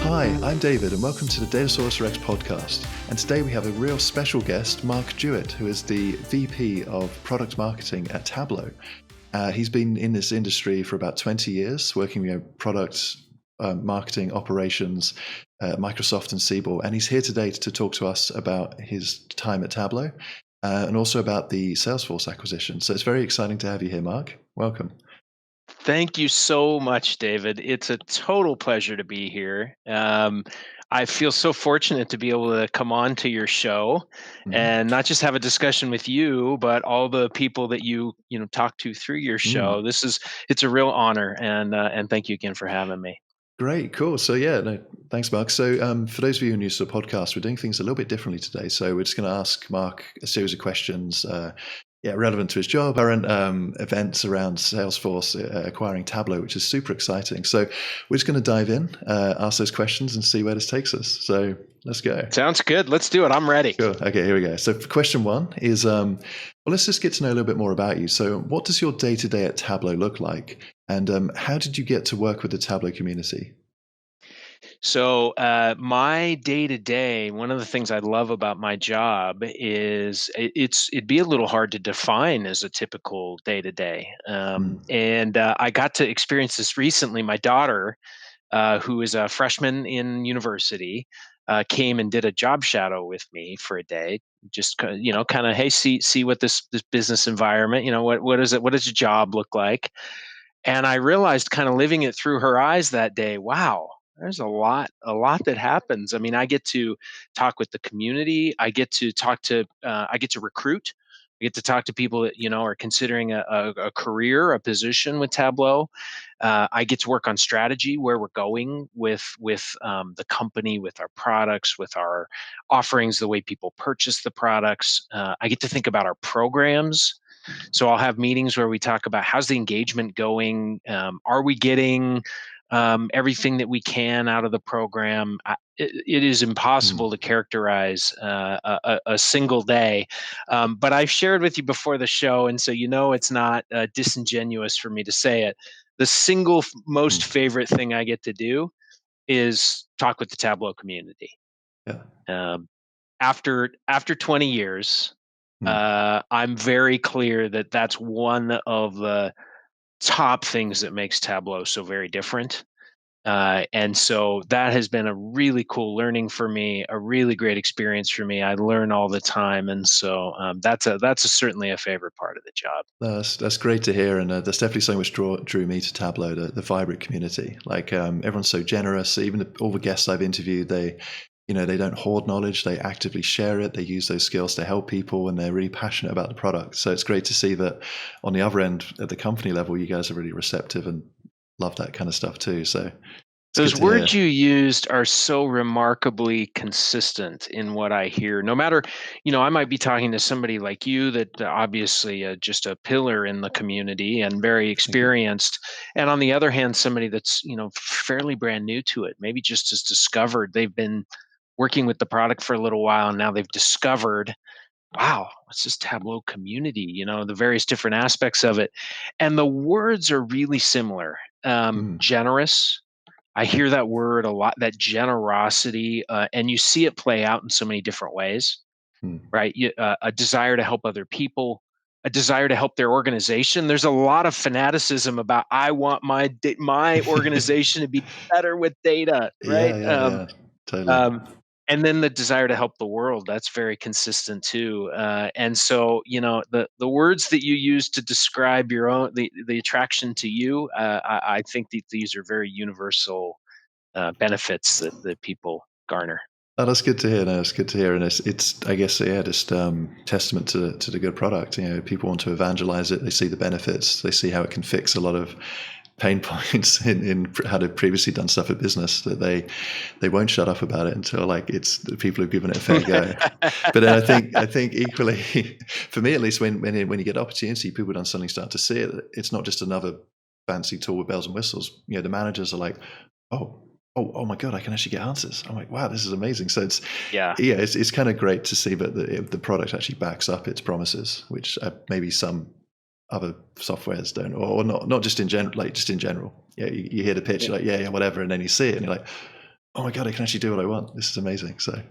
Hi, I'm David and welcome to the Datasaurus-Rex podcast. And today we have a real special guest, Mark Jewett, who is the VP of Product Marketing at Tableau. He's been in this industry for about 20 years, working with product marketing operations, Microsoft and Siebel. And he's here today to talk to us about his time at Tableau and also about the Salesforce acquisition. So it's very exciting to have you here, Mark. Welcome. Thank you so much, David. It's a total pleasure to be here. I feel so fortunate to be able to come on to your show and not just have a discussion with you, but all the people that you talk to through your show. It's a real honor, and thank you again for having me. Great, cool. So thanks, Mark. So for those of you who are new to the podcast, we're doing things a little bit differently today. So we're just going to ask Mark a series of questions relevant to his job, current events around Salesforce acquiring Tableau, which is super exciting. So we're just going to dive in, ask those questions and see where this takes us. So let's go. Sounds good. Let's do it. I'm ready. Sure. Okay, here we go. So question one is, let's just get to know a little bit more about you. So what does your day-to-day at Tableau look like? And how did you get to work with the Tableau community? So my day-to-day, one of the things I love about my job is it'd be a little hard to define as a typical day-to-day. And I got to experience this recently. My daughter, who is a freshman in university, came and did a job shadow with me for a day. Just kind of, hey, see what this business environment, what is it? What does a job look like? And I realized, kind of living it through her eyes that day, wow, there's a lot that happens. I mean, I get to talk with the community. I get to I get to recruit. I get to talk to people that, are considering a career, a position with Tableau. I get to work on strategy, where we're going with the company, with our products, with our offerings, the way people purchase the products. I get to think about our programs. So I'll have meetings where we talk about how's the engagement going? Are we getting everything that we can out of the program? It is impossible to characterize a single day. But I've shared with you before the show, and so it's not disingenuous for me to say it. The single most favorite thing I get to do is talk with the Tableau community. Yeah. After 20 years, I'm very clear that that's one of the top things that makes Tableau so very different. And so that has been a really cool learning for me, a really great experience for me. I learn all the time. And so that's certainly a favorite part of the job. That's great to hear. And that's definitely so much drew me to Tableau, the vibrant community. Like everyone's so generous. Even all the guests I've interviewed, they don't hoard knowledge. They actively share it. They use those skills to help people, and they're really passionate about the product. So it's great to see that on the other end, at the company level, you guys are really receptive and love that kind of stuff too. So those words you used are so remarkably consistent in what I hear. No matter, I might be talking to somebody like you that obviously just a pillar in the community and very experienced. And on the other hand, somebody that's, fairly brand new to it, maybe just has discovered, they've been working with the product for a little while, and now they've discovered, wow, what's this Tableau community? The various different aspects of it. And the words are really similar. Generous. I hear that word a lot, that generosity, and you see it play out in so many different ways, right? A desire to help other people, a desire to help their organization. There's a lot of fanaticism about, I want my organization to be better with data, right? Yeah, totally. And then the desire to help the world, that's very consistent too. And so, the words that you use to describe your own, the attraction to you, I think that these are very universal benefits that people garner. Oh, that's good to hear. No, it's good to hear. And it's I guess, just testament to the good product. People want to evangelize it. They see the benefits. They see how it can fix a lot of pain points in how they've previously done stuff at business, that they won't shut up about it until it's the people who've given it a fair go. But I think equally, for me at least, when you get opportunity, people don't suddenly start to see it. It's not just another fancy tool with bells and whistles. The managers are like, oh my God, I can actually get answers. I'm like, wow, this is amazing. So it's kind of great to see that the product actually backs up its promises, which maybe some other softwares don't, or not just in general, just in general. You hear the pitch, you're like, yeah, whatever. And then you see it and you're like, oh my God, I can actually do what I want. This is amazing. So,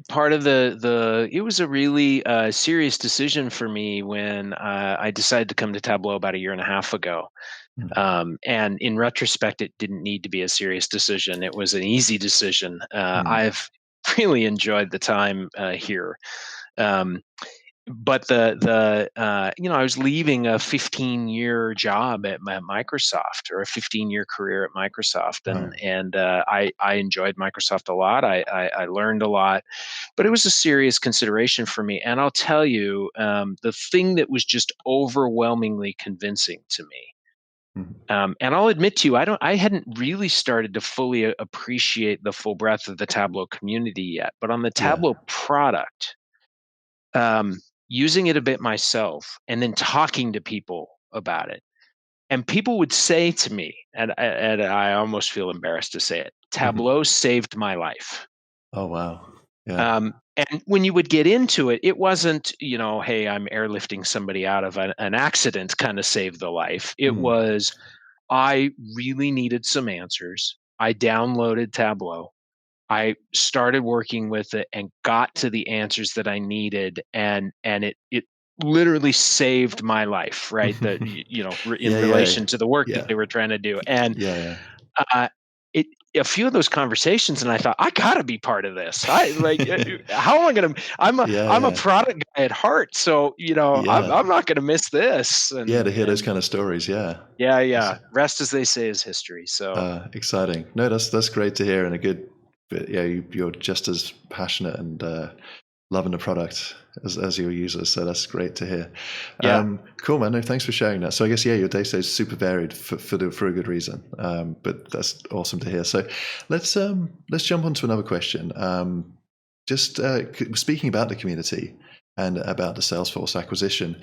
Part of it was a really serious decision for me when I decided to come to Tableau about a year and a half ago. mm, And in retrospect, it didn't need to be a serious decision. It was an easy decision. mm, I've really enjoyed the time here. Um, but I was leaving a 15-year job at Microsoft, or a 15-year career at Microsoft, and wow. I enjoyed Microsoft a lot. I learned a lot, but it was a serious consideration for me. And I'll tell you, the thing that was just overwhelmingly convincing to me, Mm, and I'll admit to you, I hadn't really started to fully appreciate the full breadth of the Tableau community yet. But on the yeah. Tableau product, um, using it a bit myself, and then talking to people about it, and people would say to me, and I almost feel embarrassed to say it, Mhm. Tableau saved my life. Oh, wow. Yeah. And when you would get into it, it wasn't, hey, I'm airlifting somebody out of an accident kind of saved the life. It Mm, was, I really needed some answers. I downloaded Tableau. I started working with it and got to the answers that I needed, and it literally saved my life, right? That in yeah, yeah, relation to the work that yeah, they were trying to do. And yeah, uh, it a few of those conversations, and I thought, I gotta be part of this. I like yeah. how am I gonna? Yeah, I'm a yeah, product guy at heart, so yeah. I'm not gonna miss this. Yeah, And to hear those kind of stories, yeah. yeah, It's, yeah. Rest, as they say, is history. So exciting. No, that's great to hear, and a good bit, yeah, you're just as passionate and loving the product as your users, so that's great to hear. yeah. Cool, man. No, thanks for sharing that. So I guess, yeah, your data is super varied for a good reason, but that's awesome to hear. So let's jump on to another question. Just speaking about the community and about the Salesforce acquisition,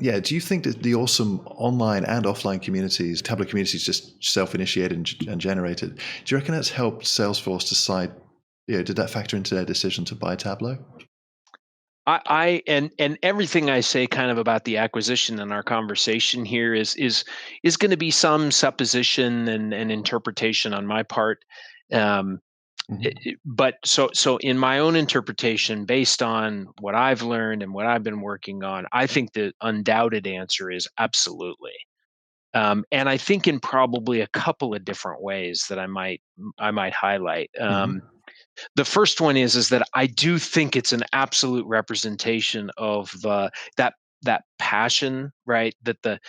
yeah, do you think that the awesome online and offline communities, Tableau communities, just self-initiated and generated, do you reckon that's helped Salesforce decide? Did that factor into their decision to buy Tableau? And everything I say kind of about the acquisition and our conversation here is going to be some supposition and interpretation on my part. Um, Hmm. but so in my own interpretation, based on what I've learned and what I've been working on, I think the undoubted answer is absolutely. And I think in probably a couple of different ways that I might highlight. Hmm. The first one is that I do think it's an absolute representation of that passion, right? That the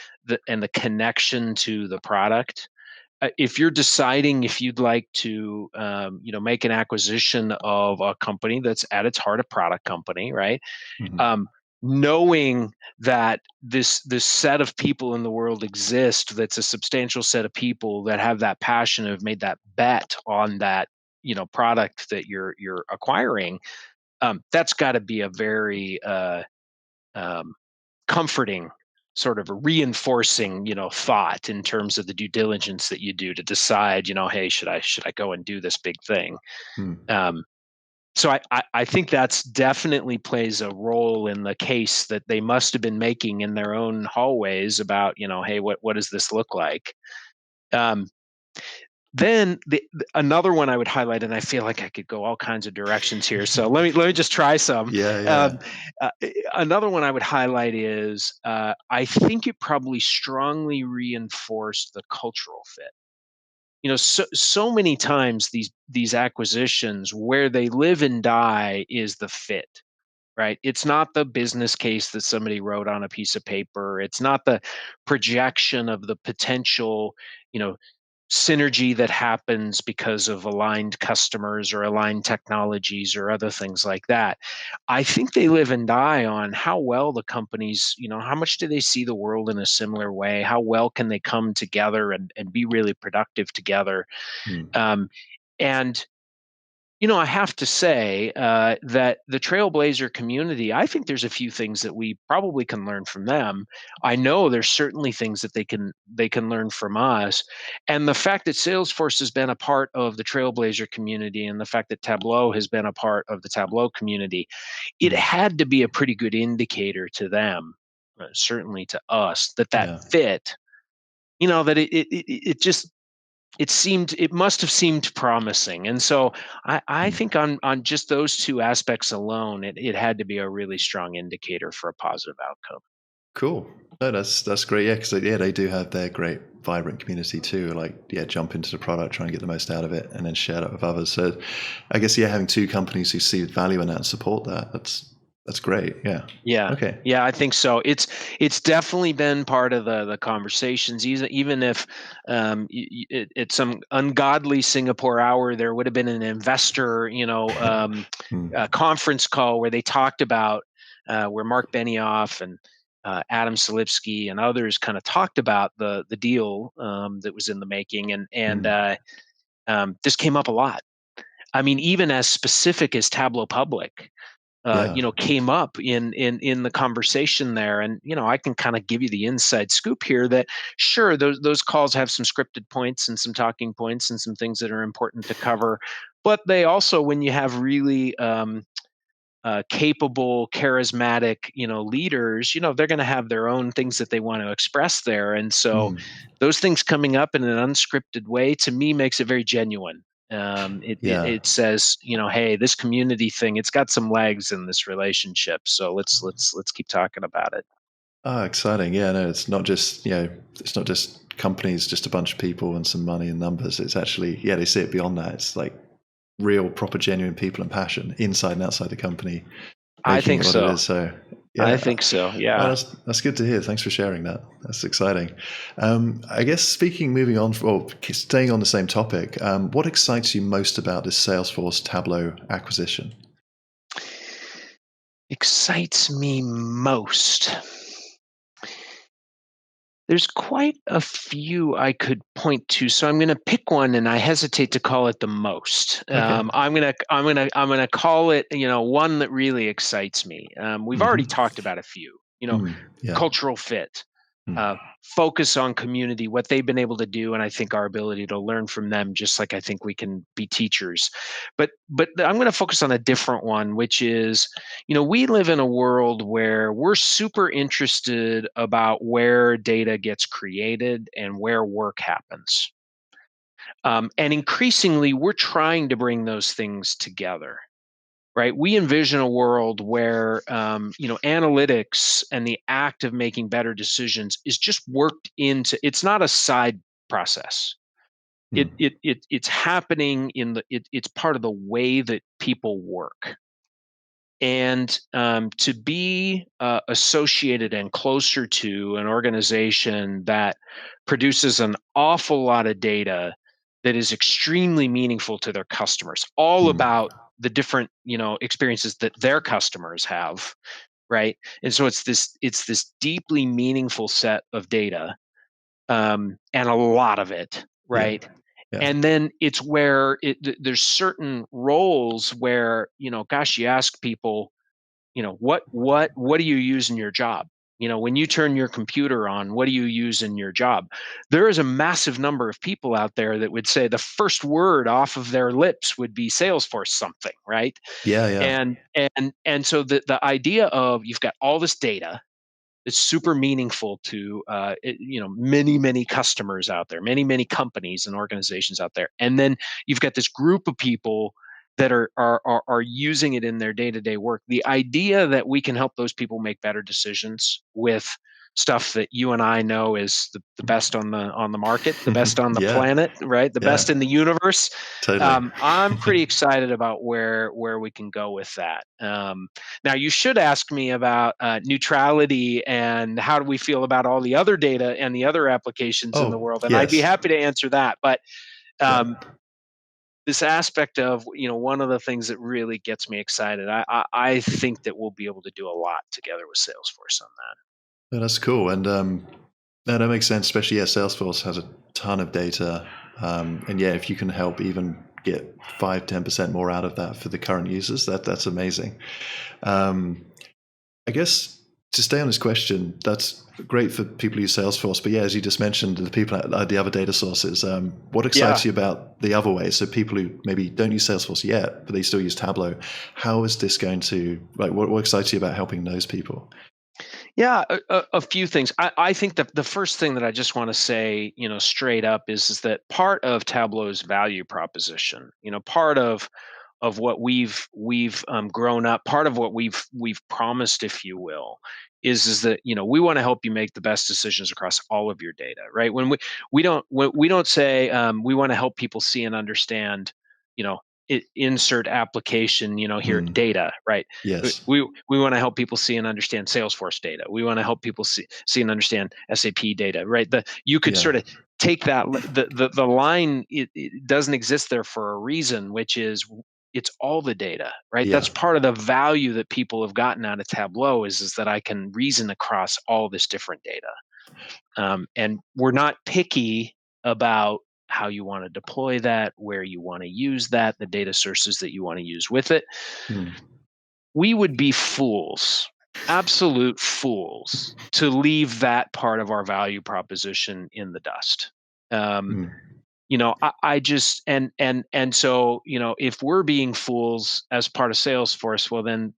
and the connection to the product. If you're deciding if you'd like to, make an acquisition of a company that's at its heart a product company, right? Hmm. Um, Knowing that this set of people in the world exist, that's a substantial set of people that have that passion, have made that bet on that product that you're acquiring. That's got to be a very um, comforting, sort of a reinforcing thought in terms of the due diligence that you do to decide, hey, should I go and do this big thing. um, so I think that's definitely plays a role in the case that they must have been making in their own hallways about, hey, what does this look like? Um, then another one I would highlight, and I feel like I could go all kinds of directions here. So let me just try some. Yeah, Um, yeah. Another one I would highlight is I think it probably strongly reinforced the cultural fit. So many times these acquisitions, where they live and die is the fit, right? It's not the business case that somebody wrote on a piece of paper. It's not the projection of the potential, you know, synergy that happens because of aligned customers or aligned technologies or other things like that. I think they live and die on how well the companies, how much do they see the world in a similar way? How well can they come together and be really productive together? Mm. Um, and I have to say that the Trailblazer community, I think there's a few things that we probably can learn from them. I know there's certainly things that they can learn from us. And the fact that Salesforce has been a part of the Trailblazer community, and the fact that Tableau has been a part of the Tableau community, it Mm. had to be a pretty good indicator to them, certainly to us, that Yeah. fit, that it just it must have seemed promising. And so I Mm. think on just those two aspects alone, it had to be a really strong indicator for a positive outcome. Cool. No, that's great. Yeah, because yeah, they do have their great vibrant community too. Like, yeah, jump into the product, try and get the most out of it, and then share that with others. So, I guess yeah, having two companies who see value in that and support that, that's great. Yeah. Yeah. Okay. Yeah, I think so. It's definitely been part of the conversations, even if at some ungodly Singapore hour there would have been an investor, Mm. conference call where they talked about where Mark Benioff and Adam Selipsky and others kind of talked about the deal that was in the making, and Mm. this came up a lot. I mean, even as specific as Tableau Public Yeah. came up in the conversation there. And I can kind of give you the inside scoop here that sure those calls have some scripted points and some talking points and some things that are important to cover, but they also, when you have really capable, charismatic, leaders, they're going to have their own things that they want to express there. And so Mm. those things coming up in an unscripted way to me makes it very genuine. Yeah. It says, hey, this community thing, it's got some legs in this relationship. So let's keep talking about it. Oh, exciting. Yeah, no, it's not just, it's not just companies, just a bunch of people and some money and numbers. It's actually, yeah, they see it beyond that. It's like real, proper, genuine people and passion inside and outside the company, I making think it what it so. is. So, I yeah, think so. oh, Yeah. that's good to hear. Thanks for sharing that. That's exciting. I guess moving on, or staying on the same topic, what excites you most about this Salesforce Tableau acquisition? Excites me most. There's quite a few I could point to, so I'm going to pick one, and I hesitate to call it the most. Okay. I'm gonna call it, one that really excites me. We've already Hmm. talked about a few. Yeah. Cultural fit, Mm. uh, focus on community, what they've been able to do, and I think our ability to learn from them, just like I think we can be teachers. But I'm going to focus on a different one, which is, we live in a world where we're super interested about where data gets created and where work happens. And increasingly, we're trying to bring those things together, right? We envision a world where analytics and the act of making better decisions is just worked into. It's not a side process. Mm. It's happening it's part of the way that people work. And to be associated and closer to an organization that produces an awful lot of data that is extremely meaningful to their customers, all Mm. about the different experiences that their customers have, right? And so it's this deeply meaningful set of data, and a lot of it, Yeah. right? Yeah. And then it's where there's certain roles where, gosh, you ask people, what do you use in your job? When you turn your computer on, what do you use in your job? There is a massive number of people out there that would say the first word off of their lips would be Salesforce something, right? Yeah. Yeah. And so the idea of you've got all this data that's super meaningful to many customers out there, many companies and organizations out there, and then you've got this group of people that are using it in their day-to-day work. The idea that we can help those people make better decisions with stuff that you and I know is the best on the market, the best on the Yeah. planet, right? The Yeah. best in the universe. Totally. I'm pretty excited about where we can go with that. Now, you should ask me about neutrality and how do we feel about all the other data and the other applications in the Oh, world, and I'd be yes. happy to answer that. But Yeah. um, this aspect of, one of the things that really gets me excited, I think that we'll be able to do a lot together with Salesforce on that. No, that's cool. And no, that makes sense. Especially, yeah, Salesforce has a ton of data. And yeah, if you can help even get 5-10% more out of that for the current users, that's amazing. Um, I guess to stay on this question, that's great for people who use Salesforce. But yeah, as you just mentioned, the people at the other data sources, what Yeah. excites you about the other way? So people who maybe don't use Salesforce yet, but they still use Tableau, how is this going to, like, what excites you about helping those people? Yeah, a few things. I think that the first thing that I just want to say, straight up is that part of Tableau's value proposition, part of what we've grown up, part of what we've promised, if you will, is that we want to help you make the best decisions across all of your data, right? We don't say we want to help people see and understand, you know, insert application, here Mm. data, right? We Yes. we, we want to help people see and understand Salesforce data. We want to help people see and understand SAP data, right? You could Yeah. sort of take that the line. It doesn't exist there for a reason, which is it's all the data, right? Yeah. That's part of the value that people have gotten out of Tableau is that I can reason across all this different data. And we're not picky about how you want to deploy that, where you want to use that, the data sources that you want to use with it. Mm. We would be fools, absolute fools, to leave that part of our value proposition in the dust. Um, Mm. I just and so if we're being fools as part of Salesforce, well then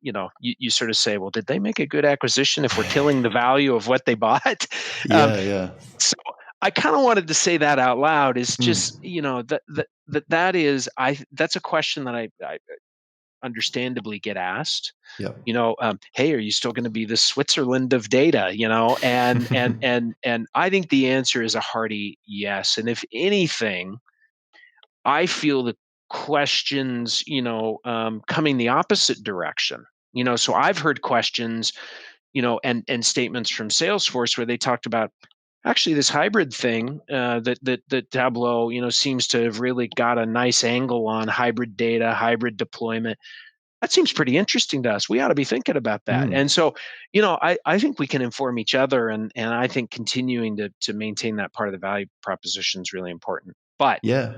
you sort of say, well, did they make a good acquisition if we're killing the value of what they bought? um, Yeah. Yeah. so I kind of wanted to say that out loud is just Mm. that is that's a question that I understandably get asked. Yep. Hey, are you still going to be the Switzerland of data? And I think the answer is a hearty yes. And if anything, I feel the questions, coming the opposite direction. So I've heard questions, and statements from Salesforce where they talked about actually this hybrid thing that Tableau, seems to have really got a nice angle on hybrid data, hybrid deployment. That seems pretty interesting to us. We ought to be thinking about that. Mm. And so, I think we can inform each other, and I think continuing to maintain that part of the value proposition is really important. But Yeah.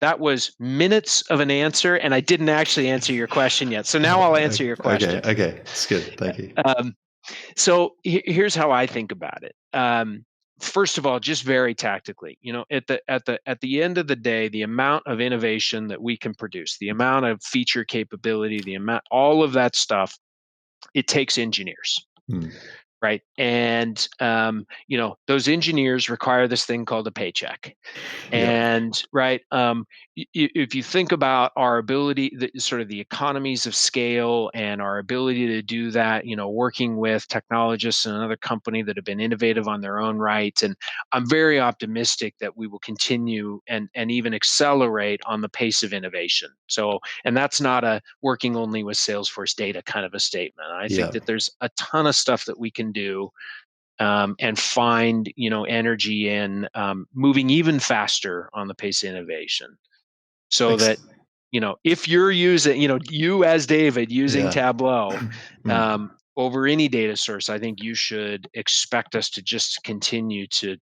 that was minutes of an answer, and I didn't actually answer your question yet. So now I'll answer your Okay. question. Okay. It's good. Thank you. Um, so here's how I think about it. First of all, just very tactically, at the end of the day, the amount of innovation that we can produce, the amount of feature capability, the amount, all of that stuff, it takes engineers, Mm. right? And those engineers require this thing called a paycheck. Yep. And right, if you think about our ability, sort of the economies of scale and our ability to do that, working with technologists and another company that have been innovative on their own right, and I'm very optimistic that we will continue and even accelerate on the pace of innovation. So, and that's not a working only with Salesforce data kind of a statement. I think Yep. that there's a ton of stuff that we can do, and find energy in moving even faster on the pace of innovation, so that Ex- if you're using you as David using yeah. Tableau Mm. over any data source, I think you should expect us to just continue to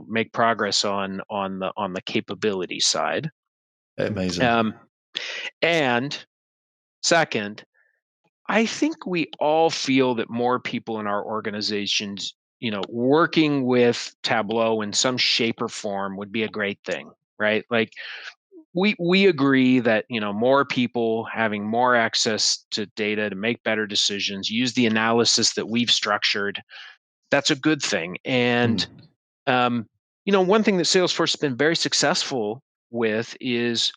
make progress on the capability side. Amazing. um, and second, I think we all feel that more people in our organizations, working with Tableau in some shape or form would be a great thing, right? Like we agree that, more people having more access to data to make better decisions, use the analysis that we've structured, that's a good thing. And Mm. um, one thing that Salesforce has been very successful with is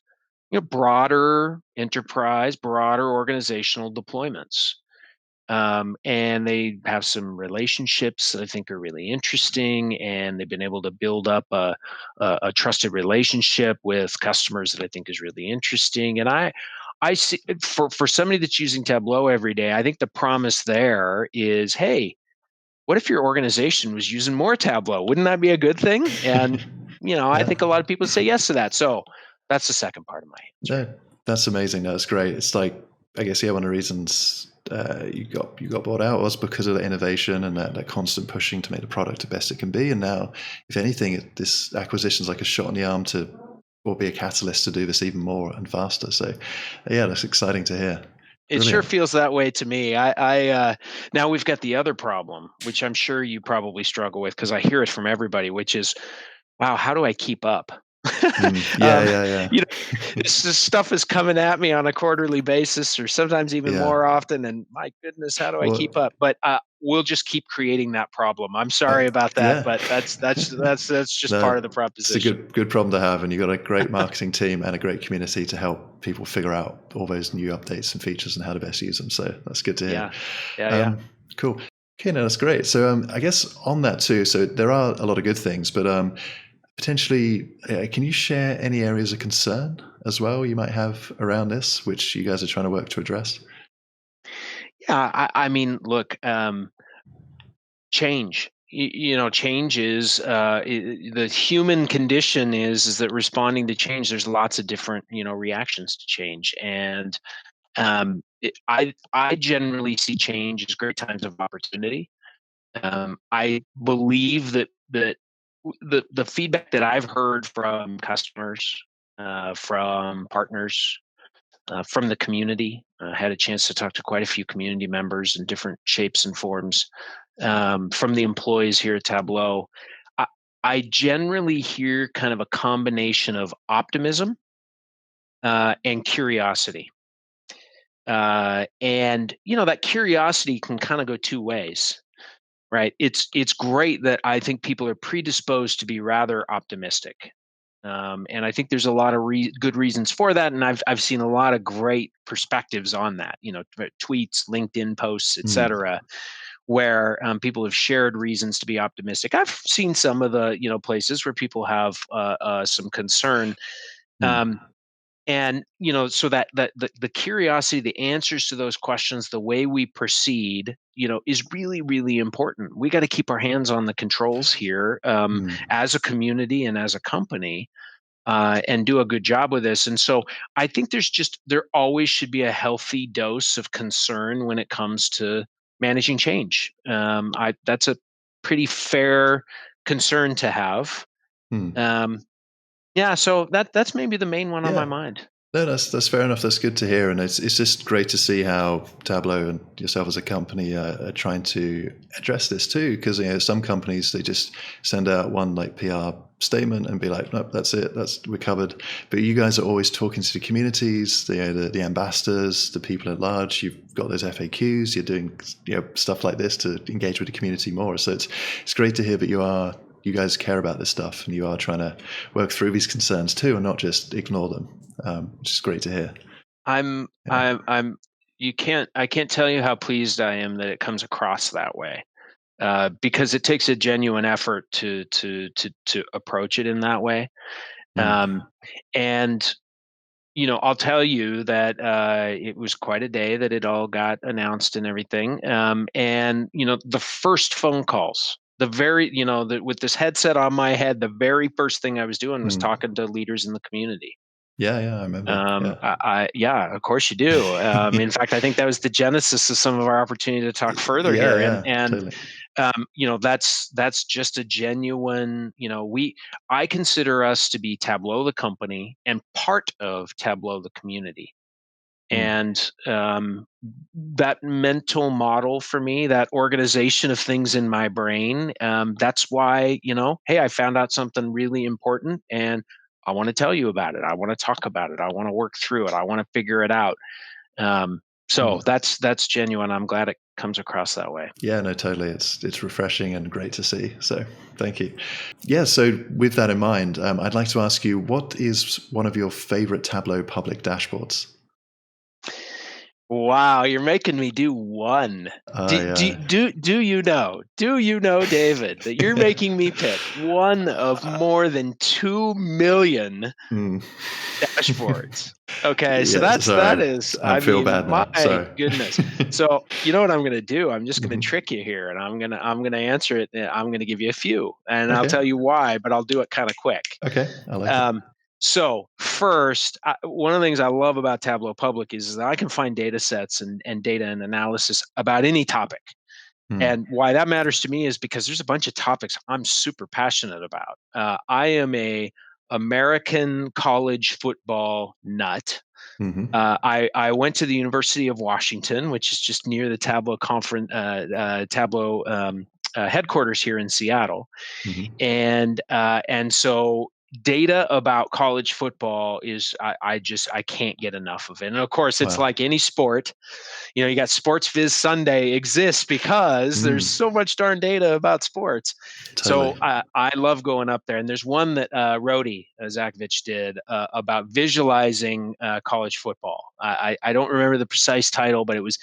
broader enterprise, broader organizational deployments. And they have some relationships that I think are really interesting, and they've been able to build up a trusted relationship with customers that I think is really interesting. And I see, for somebody that's using Tableau every day, I think the promise there is, hey, what if your organization was using more Tableau? Wouldn't that be a good thing? And I Yeah. think a lot of people say yes to that. So that's the second part of my answer. No, that's amazing. That's great. It's like, I guess, yeah, one of the reasons you got bought out was because of the innovation and that constant pushing to make the product the best it can be. And now, if anything, this acquisition is like a shot in the arm to, or be a catalyst to do this even more and faster. So, yeah, that's exciting to hear. It sure Brilliant. feels that way to me. Now we've got the other problem, which I'm sure you probably struggle with because I hear it from everybody, which is, wow, how do I keep up? Yeah, um, yeah, yeah. you know, this stuff is coming at me on a quarterly basis, or sometimes even Yeah. more often. And my goodness, how do I Well, keep up? But we'll just keep creating that problem. I'm sorry about that, yeah. but that's just part No, of the it's a proposition. good problem to have, and you've got a great marketing team and a great community to help people figure out all those new updates and features and how to best use them. So that's good to hear. Yeah, yeah. Um, cool. Okay, no, that's great. So I guess on that too, so there are a lot of good things, but potentially, can you share any areas of concern as well you might have around this, which you guys are trying to work to address? Yeah, I mean, look, change. Change is the human condition is that responding to change. There's lots of different reactions to change, and I generally see change as great times of opportunity. I believe that the feedback that I've heard from customers, from partners, from the community. Had a chance to talk to quite a few community members in different shapes and forms, from the employees here at Tableau. I, I generally hear kind of a combination of optimism and curiosity. And that curiosity can kind of go two ways, right? It's great that I think people are predisposed to be rather optimistic. And I think there's a lot of good reasons for that, and I've seen a lot of great perspectives on that. Tweets, LinkedIn posts, Mm, etc., where people have shared reasons to be optimistic. I've seen some of the places where people have some concern, mm, um, and so that the curiosity, the answers to those questions, the way we proceed, is really really important. We got to keep our hands on the controls here, mm, as a community and as a company, and do a good job with this. And so I think there always should be a healthy dose of concern when it comes to managing change. That's a pretty fair concern to have. mm. Um, yeah, so that's maybe the main one on my Yeah. mind. No, that's fair enough. That's good to hear, and it's just great to see how Tableau and yourself as a company are trying to address this too. Because some companies, they just send out one like PR statement and be like, nope, that's it, we're covered. But you guys are always talking to the communities, the ambassadors, the people at large. You've got those FAQs. You're doing stuff like this to engage with the community more. So it's great to hear that you guys care about this stuff and you are trying to work through these concerns too, and not just ignore them, which is great to hear. I'm Yeah. I'm I can't tell you how pleased I am that it comes across that way. Because it takes a genuine effort to approach it in that way. Mm. Um, and I'll tell you that it was quite a day that it all got announced and everything. And the first phone calls, with this headset on my head, the very first thing I was doing was Mm. talking to leaders in the community. Yeah, yeah, I remember. Yeah. Yeah, of course you do. In fact, I think that was the genesis of some of our opportunity to talk further Yeah, here. And yeah, and totally. that's just a genuine. I consider us to be Tableau the company and part of Tableau the community. Mm. And that mental model for me, that organization of things in my brain, that's why, hey, I found out something really important and I want to tell you about it. I want to talk about it. I want to work through it. I want to figure it out. So Mm. that's genuine. I'm glad it comes across that way. Yeah, no, totally. It's refreshing and great to see. So thank you. Yeah, so with that in mind, I'd like to ask you, what is one of your favorite Tableau public dashboards? Wow, you're making me do one. I Do you know, David, that you're making me pick one of more than 2 million mm. dashboards? Okay, so Yes, that sorry. is, I I feel mean, bad my now. Sorry. goodness. So you know what I'm going to do? I'm just going to Mhm. trick you here, and I'm gonna answer it. I'm going to give you a few, and I'll Okay. tell you why, but I'll do it kind of quick. Okay. I like it. Um, so first, one of the things I love about Tableau Public is that I can find data sets and data and analysis about any topic. Mm. And why that matters to me is because there's a bunch of topics I'm super passionate about. I am a American college football nut. Mhm. I went to the University of Washington, which is just near the Tableau headquarters here in Seattle, Mhm. and so data about college football is I can't get enough of it. And of course, it's Wow. like any sport. You got Sports Viz Sunday exists because there's so much darn data about sports. Totally. So I love going up there. And there's one that Rody Zakovich did about visualizing college football. I don't remember the precise title, but it was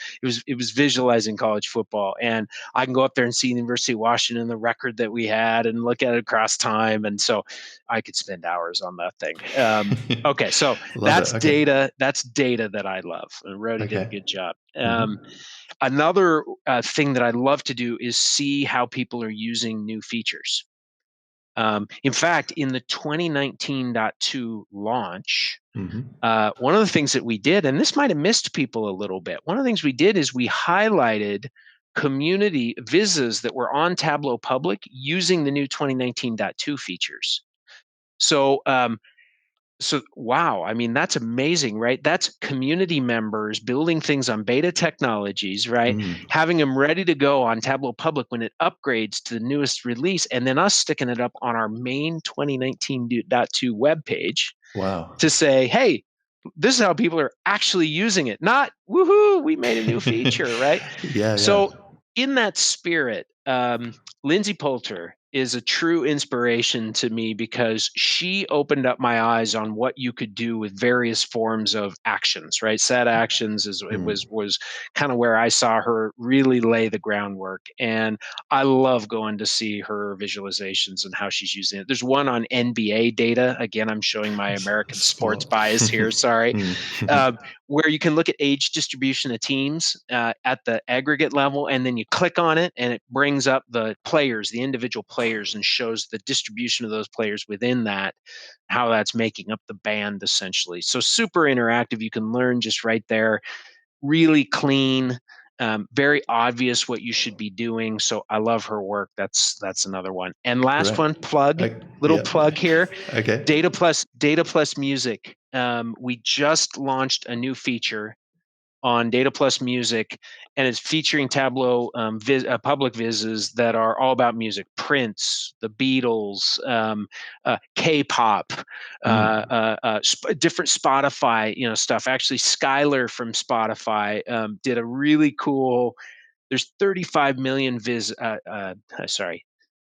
visualizing college football. And I can go up there and see the University of Washington, the record that we had, and look at it across time. And so I could spend hours on that thing. Okay, so Love it. that's Okay. data. That's data that I love. And Rody did a Okay. good job. Hmm. Another thing that I love to do is see how people are using new features. In fact, in the 2019.2 launch, Hmm. one of the things that we did, and this might have missed people a little bit, one of the things we did is we highlighted community visas that were on Tableau Public using the new 2019.2 features. So wow, I mean, that's amazing, right? That's community members building things on beta technologies, right? Mm. Having them ready to go on Tableau Public when it upgrades to the newest release, and then us sticking it up on our main 2019.2 web page Wow. to say, hey, this is how people are actually using it, not woohoo, we made a new feature, right? Yeah, yeah. So, in that spirit, Lindsay Poulter is a true inspiration to me because she opened up my eyes on what you could do with various forms of actions, right? Set actions is it Mm. was kind of where I saw her really lay the groundwork. And I love going to see her visualizations and how she's using it. There's one on NBA data. Again, I'm showing my American sports Sport. bias here, sorry. Mm. Um, where you can look at age distribution of teams at the aggregate level, and then you click on it, and it brings up the players, the individual players, and shows the distribution of those players within that, how that's making up the band essentially. So super interactive. You can learn just right there. Really clean. Very obvious what you should be doing. So I love her work. That's another one. And last Great. one, plug, little Yeah. plug here. Okay. Data plus music. We just launched a new feature on Data Plus Music, and it's featuring Tableau public vises that are all about music. Prince, the Beatles, K-pop, Mm. different Spotify, stuff. Actually, Skylar from Spotify did a really cool. There's 35 million sorry,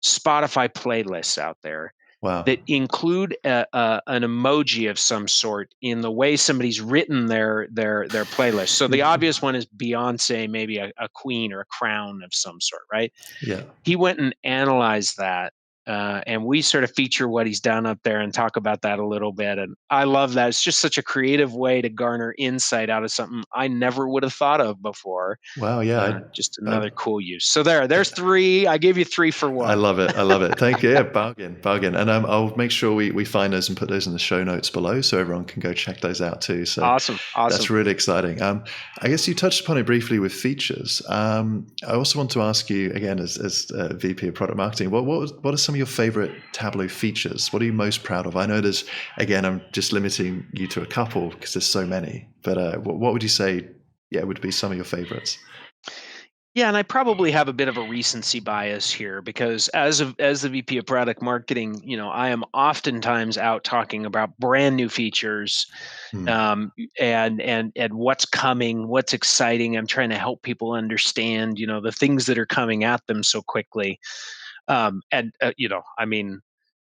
Spotify playlists out there Wow. that include an emoji of some sort in the way somebody's written their playlist. So the obvious one is Beyonce, maybe a queen or a crown of some sort, right? Yeah. He went and analyzed that, and we sort of feature what he's done up there and talk about that a little bit. And I love that. It's just such a creative way to garner insight out of something I never would have thought of before. Wow. Yeah. Just I, another cool use. So there's three. I gave you three for I one. love it. I love it. Thank you. Yeah, bargain, bargain. And I'll make sure we find those and put those in the show notes below so everyone can go check those out too. So Awesome. that's really exciting. I guess you touched upon it briefly with features. I also want to ask you again, as VP of Product Marketing, what are some of your favorite Tableau features? What are you most proud of? I know there's, again, I'm just limiting you to a couple because there's so many. But what would you say? Yeah, would be some of your favorites? Yeah, and I probably have a bit of a recency bias here because as the VP of product marketing, I am oftentimes out talking about brand new features, Hmm. um, and what's coming, what's exciting. I'm trying to help people understand, the things that are coming at them so quickly. And I mean,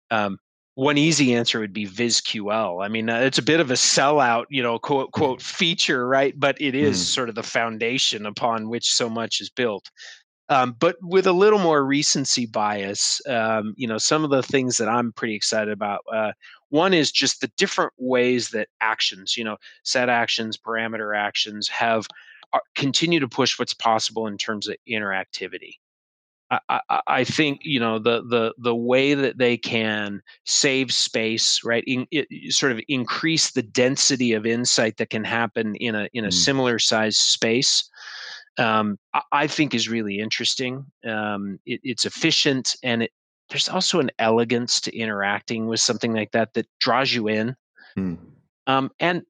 um, one easy answer would be VizQL. I mean, it's a bit of a sellout, quote quote feature, right? But it is Hmm. sort of the foundation upon which so much is built. But with a little more recency bias, some of the things that I'm pretty excited about. One is just the different ways that actions, set actions, parameter actions, continue to push what's possible in terms of interactivity. I think the way that they can save space, right? Sort of increase the density of insight that can happen in a Hmm. similar size space. I think is really interesting. It's efficient, and there's also an elegance to interacting with something like that that draws you in. Hmm. And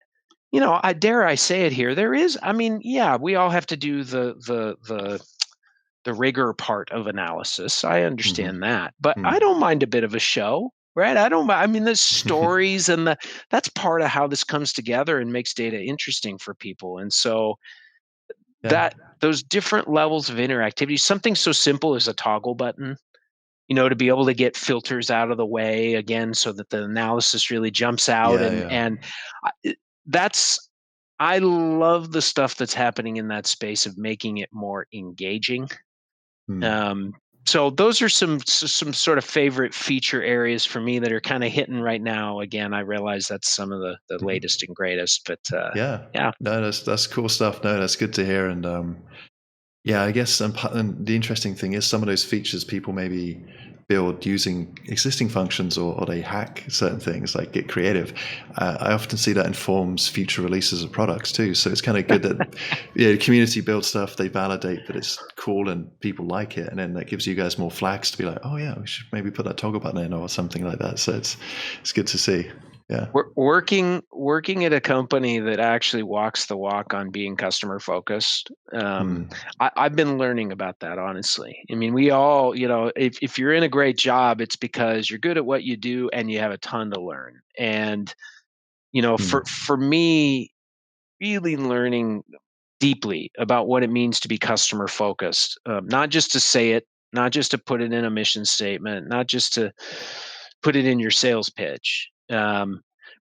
I dare I say it here. There is, I mean, yeah, we all have to do the rigor part of analysis. I Hmm. understand that, but Hmm. I don't mind a bit of a show. right. I mean, the stories and that's part of how this comes together and makes data interesting for people. And so Yeah. that those different levels of interactivity, something so simple as a toggle button, to be able to get filters out of the way again so that the analysis really jumps out. Yeah, And yeah. that's I love the stuff that's happening in that space of making it more engaging. Hmm. Um, so those are some sort of favorite feature areas for me that are kind of hitting right now. Again, I realize that's some of the Mhm. latest and greatest, but Yeah. yeah. No, that's cool stuff. No, that's good to hear. And yeah, I guess and the interesting thing is some of those features people maybe build using existing functions, or they hack certain things, like get creative. I often see that informs future releases of products too. So it's kind of good that the community builds stuff, they validate that it's cool and people like it, and then that gives you guys more flags to be like, oh yeah, we should maybe put that toggle button in or something like that. So it's good to see. Yeah. Working at a company that actually walks the walk on being customer focused. Hmm. I've been learning about that, honestly. I mean, we all, if you're in a great job, it's because you're good at what you do and you have a ton to learn. And Hmm. for me, really learning deeply about what it means to be customer focused, not just to say it, not just to put it in a mission statement, not just to put it in your sales pitch.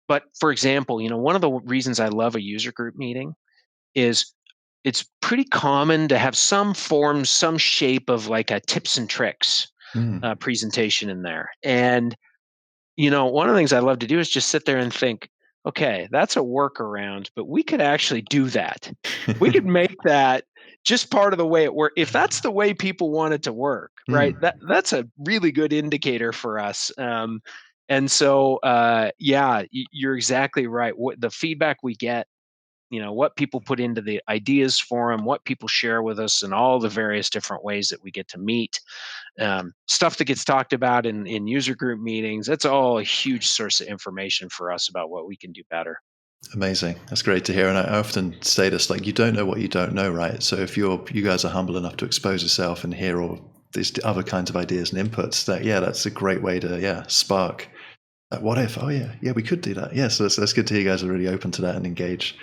But for example, one of the reasons I love a user group meeting is it's pretty common to have some form, some shape of like a tips and tricks Hmm. presentation in there. And one of the things I love to do is just sit there and think, okay, that's a workaround, but we could actually do that. We could make that just part of the way it works. If that's the way people want it to work, right? Hmm. That's a really good indicator for us. And so, yeah, you're exactly right. What the feedback we get, what people put into the ideas forum, what people share with us, and all the various different ways that we get to meet, stuff that gets talked about in user group meetings. That's all a huge source of information for us about what we can do better. Amazing. That's great to hear. And I often say this, like, you don't know what you don't know, right? So if you guys are humble enough to expose yourself and hear all these other kinds of ideas and inputs, that yeah, that's a great way to spark. What if? Oh yeah, yeah, we could do that. Yeah, so that's good to hear you guys are really open to that and engage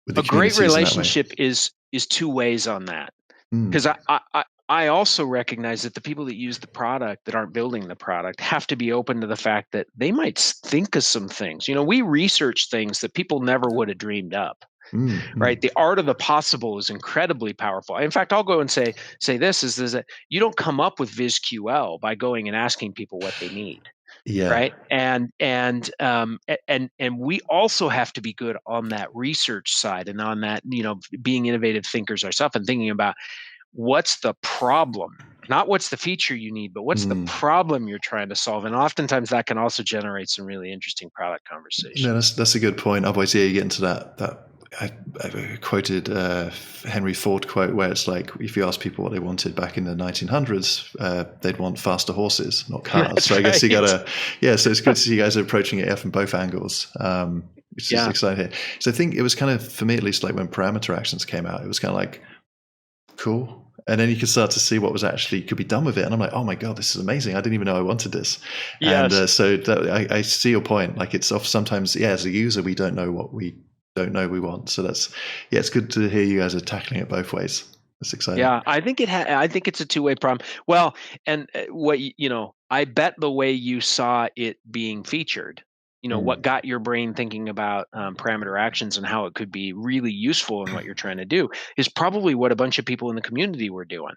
with the A great communities in that way. relationship is two ways on that, because Mm, I also recognize that the people that use the product that aren't building the product have to be open to the fact that they might think of some things. We research things that people never would have dreamed up, mm, right? mm. The art of the possible is incredibly powerful. In fact, I'll go and say this is that you don't come up with VizQL by going and asking people what they need, Yeah. right? And we also have to be good on that research side and on that, being innovative thinkers ourselves and thinking about what's the problem, not what's the feature you need, but what's the Mm. problem you're trying to solve. And oftentimes that can also generate some really interesting product No, conversations. that's a good point. Otherwise, yeah, you get into that. I quoted Henry Ford quote where it's like, if you ask people what they wanted back in the 1900s, they'd want faster horses, not cars. So I That's guess you right. gotta, yeah. So it's good to see you guys are approaching it from both angles, which is Yeah. exciting. So I think it was kind of, for me at least, like when parameter actions came out, it was kind of like cool. And then you could start to see what was actually could be done with it. And I'm like, oh my God, this is amazing. I didn't even know I wanted this. And Yes. so I see your point. Like it's off sometimes, yeah, as a user, we don't know what we don't know we want. So that's, yeah, it's good to hear you guys are tackling it both ways. That's exciting. Yeah, I think it's a two-way problem. Well, and I bet the way you saw it being featured, what Mm. got your brain thinking about parameter actions and how it could be really useful in what you're trying to do is probably what a bunch of people in the community were doing.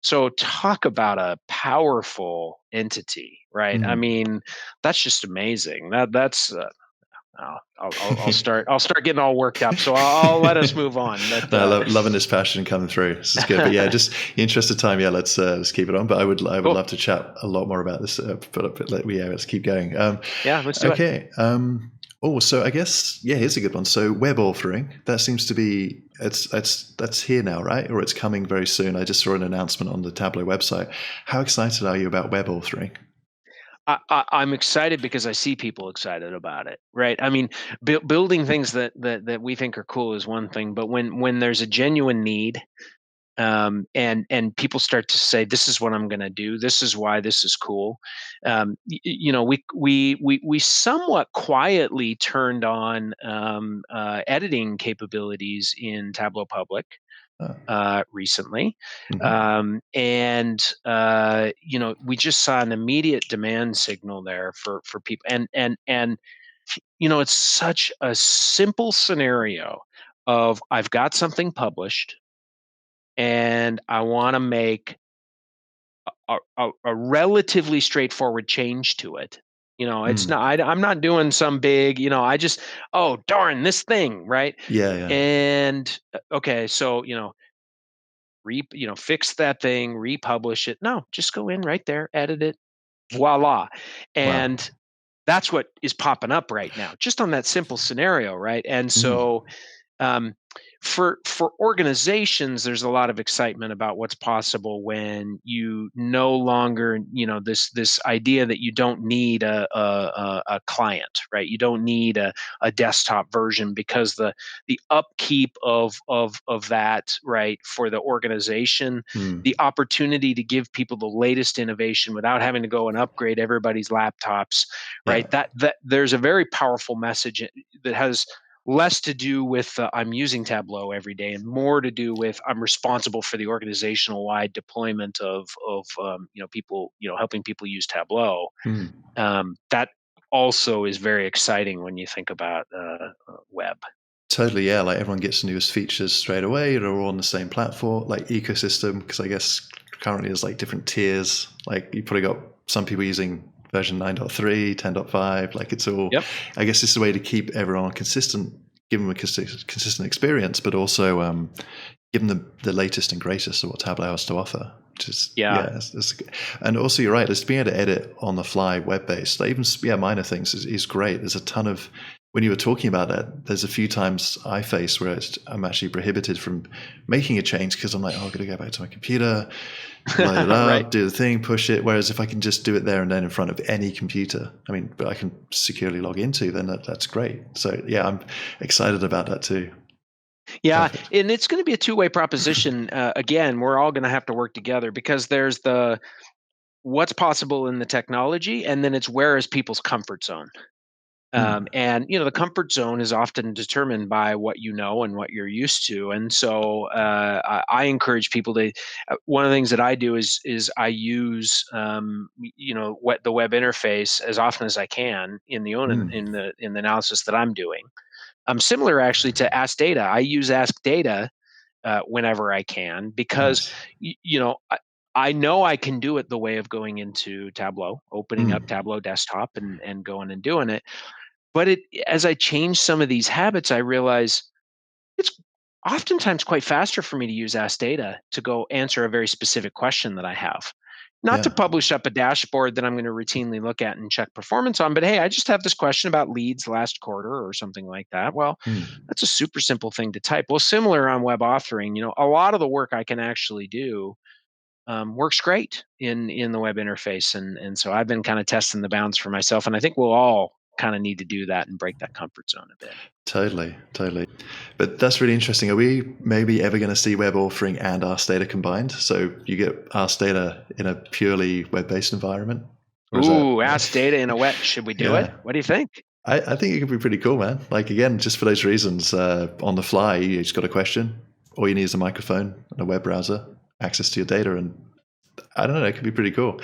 So talk about a powerful entity, right? I Mm. mean, that's just amazing. That's I'll start getting all worked up. So I'll let us move on. But No, loving this passion coming through. This is good. But yeah, just in the interest of time, yeah, let's keep it on. But I would cool. love to chat a lot more about this. Yeah, let's keep going. Yeah, let's do it. Okay. Oh, so I guess yeah, here's a good one. So web authoring, that seems to be that's here now, right? Or it's coming very soon. I just saw an announcement on the Tableau website. How excited are you about web authoring? I'm excited because I see people excited about it, right? I mean, building things that we think are cool is one thing, but when there's a genuine need, And people start to say, "This is what I'm going to do. This is why this is cool." We somewhat quietly turned on editing capabilities in Tableau Public Uh, recently, mhm. we just saw an immediate demand signal there for people, and it's such a simple scenario of I've got something published and I want to make a relatively straightforward change to it. It's Mm. not. I'm not doing some big. I just, oh darn this thing, right? Yeah, yeah. And okay, so fix that thing, republish it. No, just go in right there, edit it, voila, Wow. and that's what is popping up right now, just on that simple scenario, right? And Mm. so um, for organizations, there's a lot of excitement about what's possible when you no longer, this idea that you don't need a client, right? You don't need a desktop version, because the upkeep of that, right, for the organization, Mm. the opportunity to give people the latest innovation without having to go and upgrade everybody's laptops, right? Yeah. That there's a very powerful message that has less to do with I'm using Tableau every day, and more to do with I'm responsible for the organizational wide deployment of people, helping people use Tableau. Mm. That also is very exciting when you think about web. Totally, yeah. Like everyone gets newest features straight away. They're all on the same platform, like ecosystem. Because I guess currently there's like different tiers. Like you probably got some people using version 9.3, 10.5. Like it's all. Yep. I guess it's a way to keep everyone consistent, give them a consistent experience, but also give them the latest and greatest of what Tableau has to offer. Just Yeah. yeah, and also you're right. It's being able to edit on the fly, web based. Like even minor things is great. There's a ton of when you were talking about that, there's a few times I face where I'm actually prohibited from making a change because I'm like, oh, I've got to go back to my computer, load it Right. up, do the thing, push it. Whereas if I can just do it there and then in front of any computer, but I can securely log into, then that's great. So yeah, I'm excited about that too. Yeah, Perfect. and it's going to be a two-way proposition. Again, we're all going to have to work together, because there's the what's possible in the technology, and then it's where is people's comfort zone. Mm. And the comfort zone is often determined by what you know and what you're used to. And so I encourage people to. One of the things that I do is I use what the web interface as often as I can in the Mm. in the analysis that I'm doing. Similar actually to Ask Data. I use Ask Data whenever I can, because Nice. I know I can do it the way of going into Tableau, opening up Mm. Tableau desktop and going and doing it. But as I change some of these habits, I realize it's oftentimes quite faster for me to use Ask Data to go answer a very specific question that I have. Not to Yeah. publish up a dashboard that I'm going to routinely look at and check performance on, but hey, I just have this question about leads last quarter or something like that. Well, Mm. that's a super simple thing to type. Well, similar on web authoring, a lot of the work I can actually do works great in the web interface, and so I've been kind of testing the bounds for myself, and I think we'll all kind of need to do that and break that comfort zone a bit. Totally, totally. But that's really interesting. Are we maybe ever going to see web authoring and Ask Data combined? So you get Ask Data in a purely web-based environment? Or is that, Ooh, Ask Data in a web. Should we do it? yeah. What do you think? I think it could be pretty cool, man. Like, again, just for those reasons, on the fly, you just got a question. All you need is a microphone and a web browser, access to your data, and I don't know, it could be pretty cool.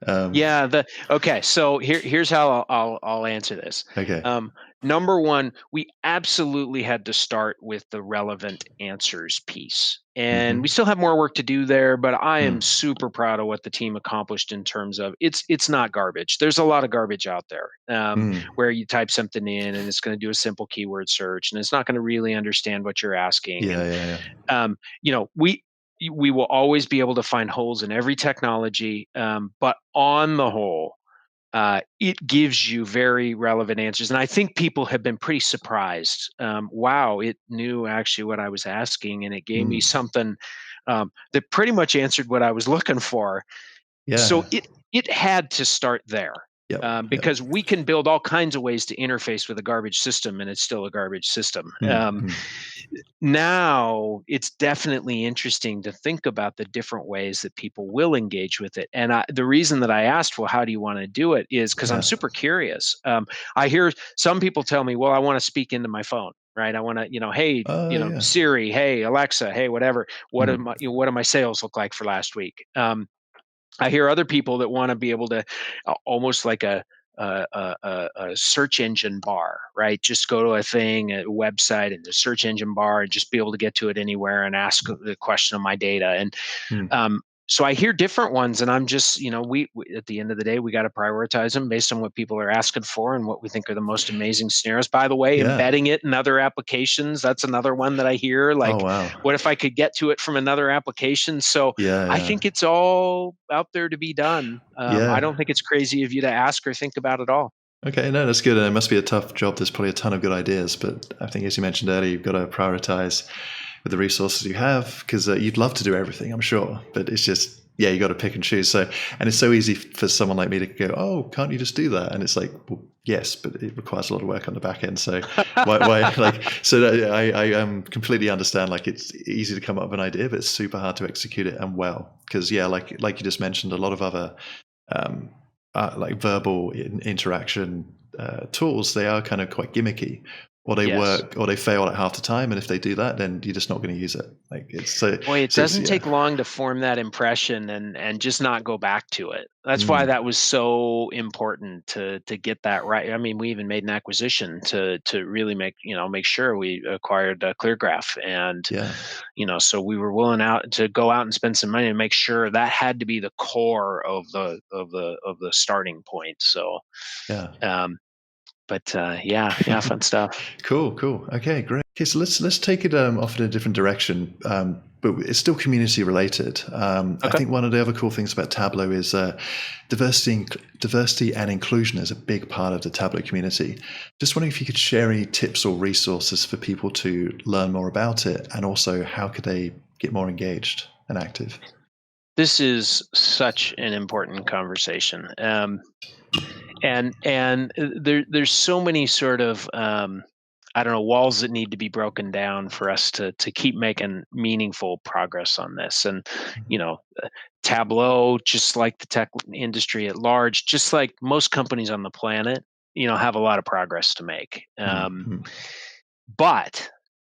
Um, Yeah. Okay. So here's how I'll answer this. okay. Um, Number one, we absolutely had to start with the relevant answers piece, and we Mm-hmm. still have more work to do there. But I am Mm. super proud of what the team accomplished in terms of it's not garbage. There's a lot of garbage out there, Mm. where you type something in and it's going to do a simple keyword search, and it's not going to really understand what you're asking. Yeah, And yeah, yeah. um, you know, we will always be able to find holes in every technology, but on the whole, it gives you very relevant answers. And I think people have been pretty surprised. Wow, it knew actually what I was asking, and it gave me Mm. something that pretty much answered what I was looking for. So Yeah. it had to start there. Yep. Yep. Because we can build all kinds of ways to interface with a garbage system, and it's still a garbage system. Mm. Now it's definitely interesting to think about the different ways that people will engage with it. And the reason that I asked, well, how do you want to do it, is because I'm Yeah. super curious. I hear some people tell me, well, I want to speak into my phone, right? I want to, hey, Yeah. Siri, hey, Alexa, hey, whatever. What Mm. am I, what do my sales look like for last week? I hear other people that want to be able to almost like a search engine bar, right? Just go to a thing, a website, and the search engine bar, and just be able to get to it anywhere and ask the question of my data. And Mm. so I hear different ones, and I'm just, we at the end of the day, we got to prioritize them based on what people are asking for and what we think are the most amazing scenarios. By the way, Yeah. embedding it in other applications, that's another one that I hear. Oh, Like, wow. what if I could get to it from another application? So Yeah. I Yeah. think it's all out there to be done. I Yeah. don't think it's crazy of you to ask or think about it all. Okay, no, that's good. And it must be a tough job. There's probably a ton of good ideas, but I think, as you mentioned earlier, you've got to prioritize with the resources you have, because you'd love to do everything, I'm sure, but it's just, yeah, you got to pick and choose. So, and it's so easy for someone like me to go, oh, can't you just do that? And it's like, well, yes, but it requires a lot of work on the back end. So why like, so I completely understand. Like, it's easy to come up with an idea, but it's super hard to execute it and well, because yeah, like you just mentioned, a lot of other um, like verbal interaction tools, they are kind of quite gimmicky, or they Yes. work or they fail at half the time. And if they do that, then you're just not going to use it. Like, it's Boy, it it's doesn't yeah. take long to form that impression and just not go back to it. That's why Mm, that was so important to get that right. I mean, we even made an acquisition to really make sure we acquired ClearGraph, and yeah. so we were willing out to go out and spend some money to make sure that had to be the core of the starting point. So, Yeah. um, but yeah, fun stuff. Cool. Okay, great. Okay, so let's take it off in a different direction, but it's still community related. I Okay. think one of the other cool things about Tableau is diversity and inclusion is a big part of the Tableau community. Just wondering if you could share any tips or resources for people to learn more about it, and also how could they get more engaged and active. This is such an important conversation. There's so many sort of I don't know, walls that need to be broken down for us to keep making meaningful progress on this. And you know Tableau, just like the tech industry at large, just like most companies on the planet, have a lot of progress to make. Mm-hmm.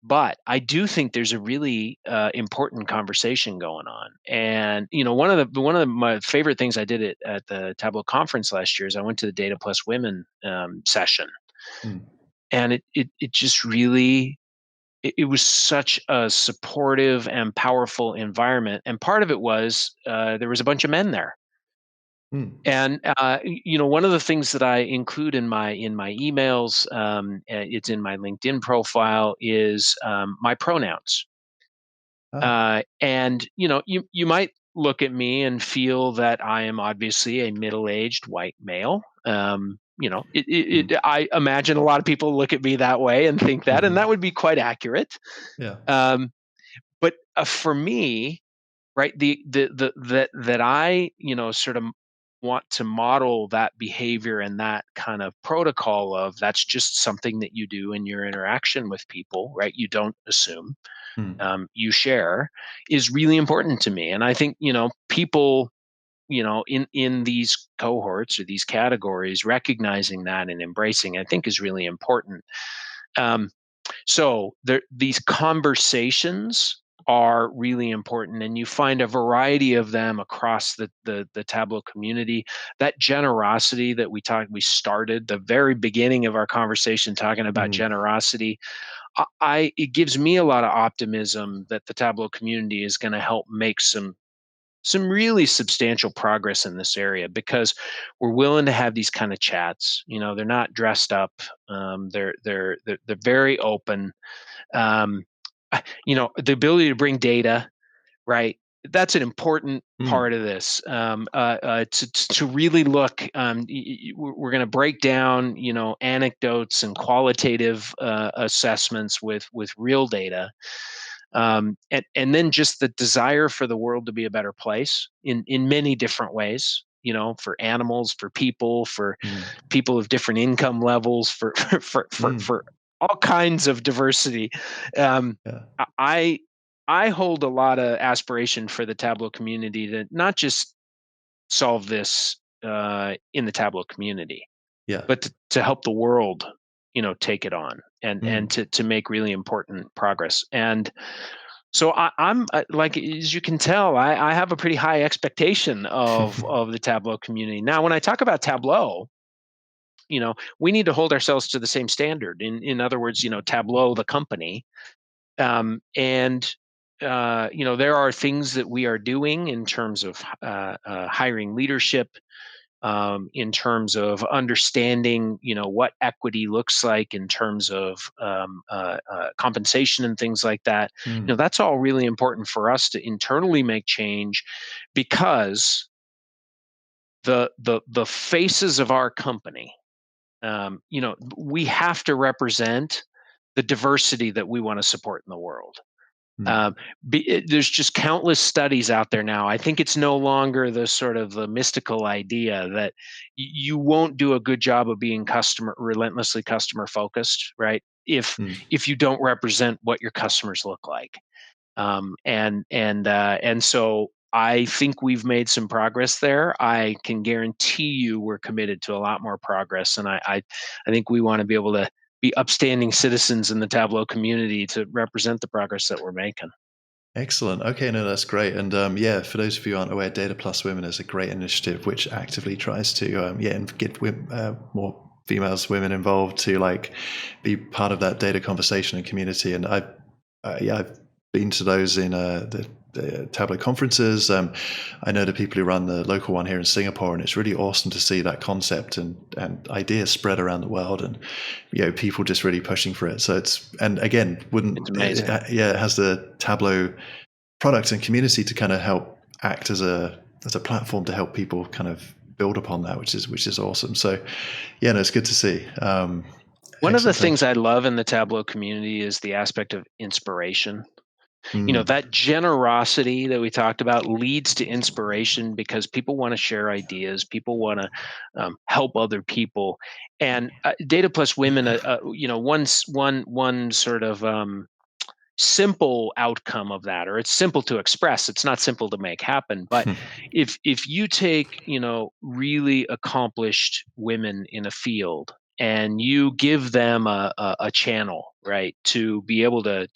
But I do think there's a really important conversation going on. And one of my favorite things I did at the Tableau conference last year is I went to the Data Plus Women session, and it just really, it was such a supportive and powerful environment. And part of it was there was a bunch of men there. And one of the things that I include in my emails, it's in my LinkedIn profile, is my pronouns. Ah, And you might look at me and feel that I am obviously a middle-aged white male. mm, I imagine a lot of people look at me that way and think that, and mhm. that would be quite accurate. Yeah. Um, but for me, right, that I sort of want to model that behavior and that kind of protocol of, that's just something that you do in your interaction with people, right? You don't assume, Mm, you share, is really important to me. And I think people in these cohorts or these categories, recognizing that and embracing, I think, is really important. um, so these conversations are really important, and you find a variety of them across the Tableau community. That generosity that we started the very beginning of our conversation talking about mm, generosity. It gives me a lot of optimism that the Tableau community is going to help make some really substantial progress in this area, because we're willing to have these kind of chats. They're not dressed up. They're very open. um, the ability to bring data, right? That's an important mm, part of this. To really look, we're going to break down, anecdotes and qualitative assessments with real data, and then just the desire for the world to be a better place in many different ways. for animals, for people Mm. of different income levels, for Mm. for all kinds of diversity. Um, Yeah. I I hold a lot of aspiration for the Tableau community to not just solve this in the Tableau community, Yeah. but to help the world, take it on and Mm. to make really important progress. And so I'm like, as you can tell, I have a pretty high expectation of the Tableau community. Now, when I talk about Tableau, we need to hold ourselves to the same standard. In other words, Tableau, the company, and there are things that we are doing in terms of hiring leadership, in terms of understanding, what equity looks like in terms of compensation and things like that. Mm. That's all really important for us to internally make change, because the faces of our company, we have to represent the diversity that we want to support in the world. Mm. Um, there's just countless studies out there now. I think it's no longer the sort of the mystical idea that you won't do a good job of being relentlessly customer focused, right? Mm. If you don't represent what your customers look like. And so I think we've made some progress there. I can guarantee you we're committed to a lot more progress, and I think we want to be able to be upstanding citizens in the Tableau community to represent the progress that we're making. Excellent. Okay, no, that's great. And yeah, for those of you who aren't aware, Data Plus Women is a great initiative which actively tries to and get more females, women involved to like be part of that data conversation and community. And I've been to those in the Tableau conferences. I know the people who run the local one here in Singapore, and it's really awesome to see that concept and ideas spread around the world, and people just really pushing for it. So and again, It's amazing. it has the Tableau product and community to kind of help act as a platform to help people kind of build upon that, which is awesome. So yeah, no, it's good to see. One of the Excellent, thank things you. I love in the Tableau community is the aspect of inspiration. Mm. That generosity that we talked about leads to inspiration, because people want to share ideas, people want to help other people. And Data Plus Women, one sort of simple outcome of that, or it's simple to express, it's not simple to make happen, but if you take really accomplished women in a field and you give them a channel, right, to be able to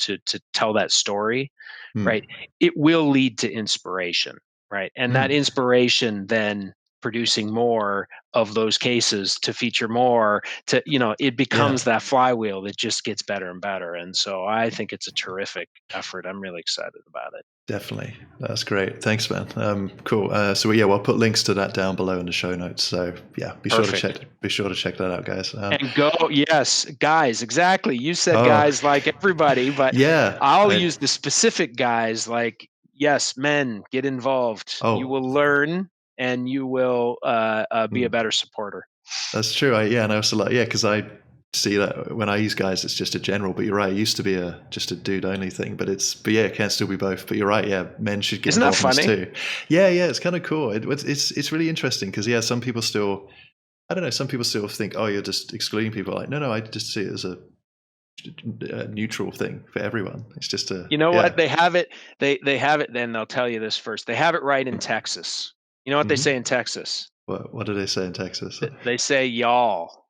tell that story, right, Mm. it will lead to inspiration, right, and that Mm. inspiration then producing more of those cases to feature more, to it Yeah. becomes that flywheel that just gets better and better. And so I think it's a terrific effort. I'm really excited about it. Definitely. That's great. Thanks, man. Cool. So yeah, we'll put links to that down below in the show notes. So yeah, Perfect. be sure to check that out, guys. And go, yes, guys, exactly, you said Oh guys like everybody, but yeah. I'll use the specific guys, like, yes, men, get involved, you Oh, will learn, and you will be a mm, better supporter. that's true. And I also like because I see that when I use guys, it's just a general. But you're right. It used to be just a dude only thing, but yeah, it can still be both. But you're right. Yeah, men should get Isn't that involved in this funny? too. Yeah, it's kind of cool. It's really interesting because yeah, some people still I don't know. Some people still think, oh, you're just excluding people. Like, no, I just see it as a neutral thing for everyone. It's just You know yeah. what? They have it. They have it. Then they'll tell you this first. They have it right in Texas. You know what they Hmm. say in Texas? What do they say in Texas? They say y'all.